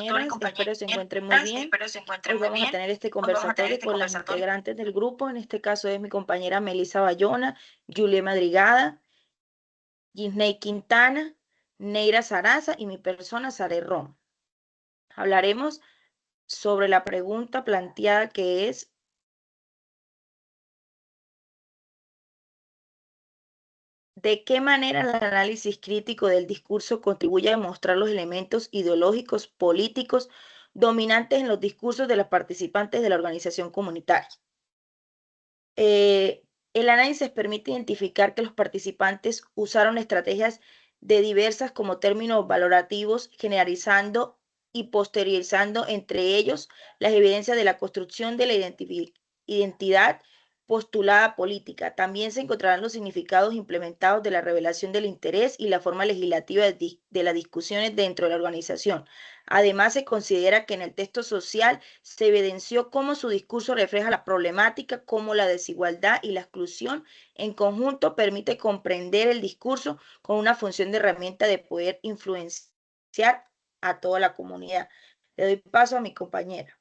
espero se encuentren muy bien. Hoy vamos a tener este conversatorio con las integrantes del grupo. En este caso es mi compañera Melissa Bayona, Julia Madrigada, Gisney Quintana, Neira Saraza y mi persona, Sare Rom. Hablaremos sobre la pregunta planteada que es: ¿de qué manera el análisis crítico del discurso contribuye a demostrar los elementos ideológicos, políticos, dominantes en los discursos de los participantes de la organización comunitaria? El análisis permite identificar que los participantes usaron estrategias de diversas como términos valorativos, generalizando y posteriorizando entre ellos las evidencias de la construcción de la identidad postulada política. También se encontrarán los significados implementados de la revelación del interés y la forma legislativa de las discusiones dentro de la organización. Además, se considera que en el texto social se evidenció cómo su discurso refleja la problemática, cómo la desigualdad y la exclusión en conjunto permite comprender el discurso con una función de herramienta de poder influenciar a toda la comunidad. Le doy paso a mi compañera.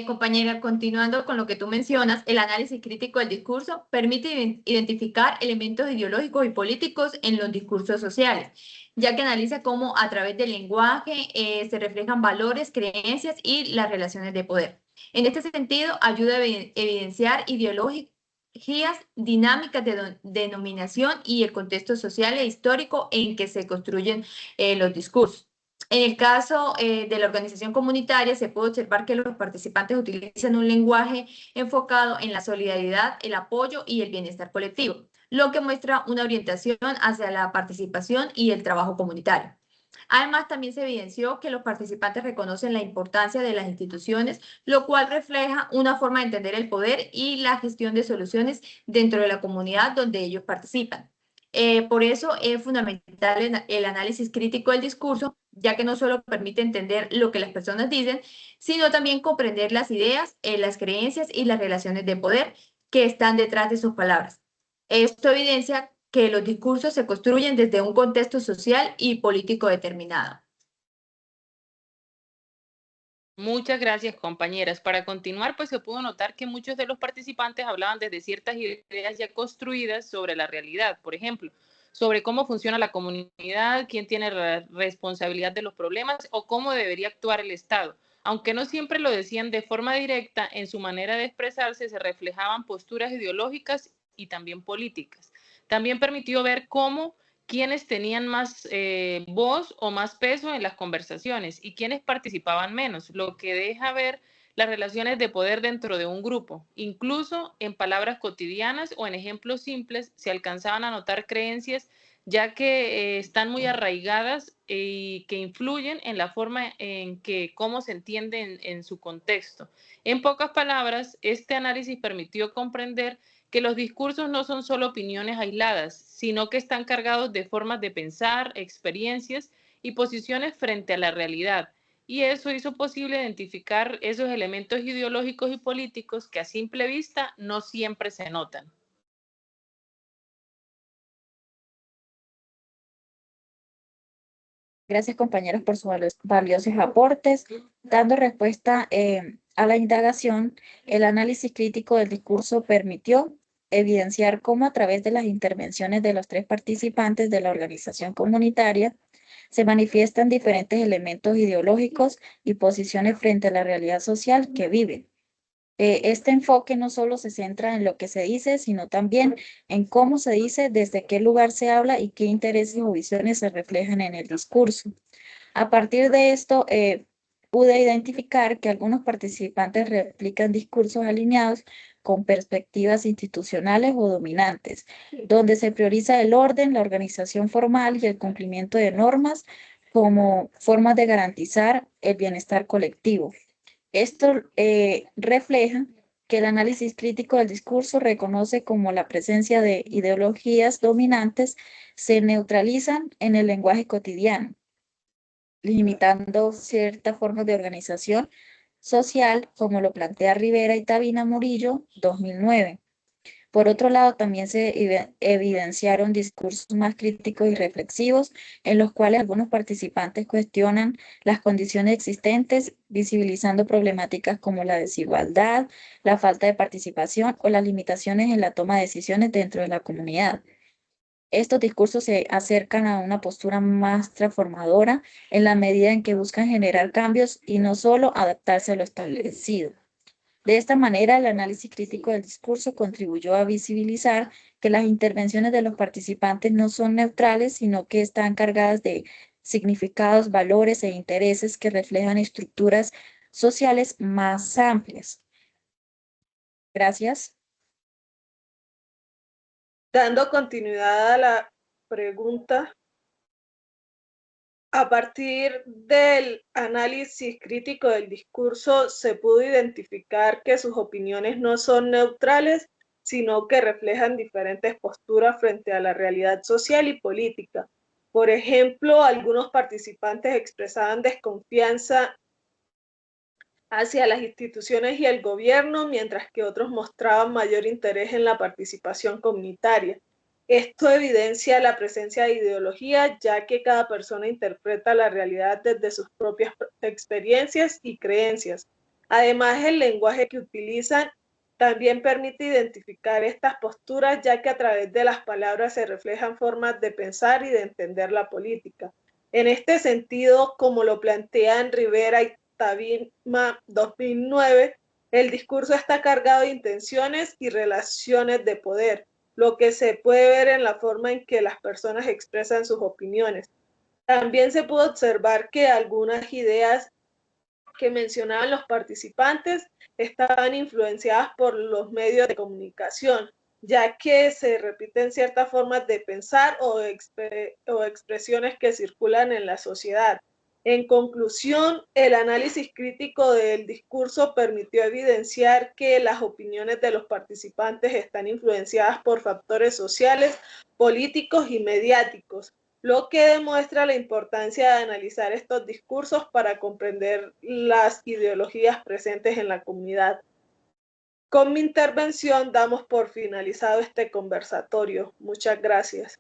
Compañera, continuando con lo que tú mencionas, el análisis crítico del discurso permite identificar elementos ideológicos y políticos en los discursos sociales, ya que analiza cómo a través del lenguaje se reflejan valores, creencias y las relaciones de poder. En este sentido, ayuda a evidenciar ideologías, dinámicas de denominación y el contexto social e histórico en que se construyen los discursos. En el caso de la organización comunitaria, se puede observar que los participantes utilizan un lenguaje enfocado en la solidaridad, el apoyo y el bienestar colectivo, lo que muestra una orientación hacia la participación y el trabajo comunitario. Además, también se evidenció que los participantes reconocen la importancia de las instituciones, lo cual refleja una forma de entender el poder y la gestión de soluciones dentro de la comunidad donde ellos participan. Por eso es fundamental el análisis crítico del discurso, ya que no solo permite entender lo que las personas dicen, sino también comprender las ideas, las creencias y las relaciones de poder que están detrás de sus palabras. Esto evidencia que los discursos se construyen desde un contexto social y político determinado. Muchas gracias, compañeras. Para continuar, pues se pudo notar que muchos de los participantes hablaban desde ciertas ideas ya construidas sobre la realidad, por ejemplo, sobre cómo funciona la comunidad, quién tiene la responsabilidad de los problemas o cómo debería actuar el Estado. Aunque no siempre lo decían de forma directa, en su manera de expresarse se reflejaban posturas ideológicas y también políticas. También permitió ver cómo quiénes tenían más voz o más peso en las conversaciones y quiénes participaban menos, lo que deja ver las relaciones de poder dentro de un grupo. Incluso en palabras cotidianas o en ejemplos simples se alcanzaban a notar creencias ya que están muy arraigadas y que influyen en la forma en que cómo se entiende en su contexto. En pocas palabras, este análisis permitió comprender que los discursos no son solo opiniones aisladas, sino que están cargados de formas de pensar, experiencias y posiciones frente a la realidad. Y eso hizo posible identificar esos elementos ideológicos y políticos que a simple vista no siempre se notan. Gracias, compañeros, por sus valiosos aportes. Dando respuesta a la indagación, el análisis crítico del discurso permitió evidenciar cómo a través de las intervenciones de los tres participantes de la organización comunitaria se manifiestan diferentes elementos ideológicos y posiciones frente a la realidad social que viven. Este enfoque no solo se centra en lo que se dice, sino también en cómo se dice, desde qué lugar se habla y qué intereses o visiones se reflejan en el discurso. A partir de esto, pude identificar que algunos participantes replican discursos alineados con perspectivas institucionales o dominantes, donde se prioriza el orden, la organización formal y el cumplimiento de normas como formas de garantizar el bienestar colectivo. Esto refleja que el análisis crítico del discurso reconoce cómo la presencia de ideologías dominantes se neutralizan en el lenguaje cotidiano, limitando ciertas formas de organización social, como lo plantea Rivera y Tabina Murillo, 2009. Por otro lado, también se evidenciaron discursos más críticos y reflexivos, en los cuales algunos participantes cuestionan las condiciones existentes, visibilizando problemáticas como la desigualdad, la falta de participación o las limitaciones en la toma de decisiones dentro de la comunidad. Estos discursos se acercan a una postura más transformadora en la medida en que buscan generar cambios y no solo adaptarse a lo establecido. De esta manera, el análisis crítico del discurso contribuyó a visibilizar que las intervenciones de los participantes no son neutrales, sino que están cargadas de significados, valores e intereses que reflejan estructuras sociales más amplias. Gracias. Dando continuidad a la pregunta, a partir del análisis crítico del discurso se pudo identificar que sus opiniones no son neutrales, sino que reflejan diferentes posturas frente a la realidad social y política. Por ejemplo, algunos participantes expresaban desconfianza hacia las instituciones y el gobierno, mientras que otros mostraban mayor interés en la participación comunitaria. Esto evidencia la presencia de ideología, ya que cada persona interpreta la realidad desde sus propias experiencias y creencias. Además, el lenguaje que utilizan también permite identificar estas posturas, ya que a través de las palabras se reflejan formas de pensar y de entender la política. En este sentido, como lo plantean Rivera y Tabima 2009, el discurso está cargado de intenciones y relaciones de poder, lo que se puede ver en la forma en que las personas expresan sus opiniones. También se pudo observar que algunas ideas que mencionaban los participantes estaban influenciadas por los medios de comunicación, ya que se repiten ciertas formas de pensar o expresiones que circulan en la sociedad. En conclusión, el análisis crítico del discurso permitió evidenciar que las opiniones de los participantes están influenciadas por factores sociales, políticos y mediáticos, lo que demuestra la importancia de analizar estos discursos para comprender las ideologías presentes en la comunidad. Con mi intervención damos por finalizado este conversatorio. Muchas gracias.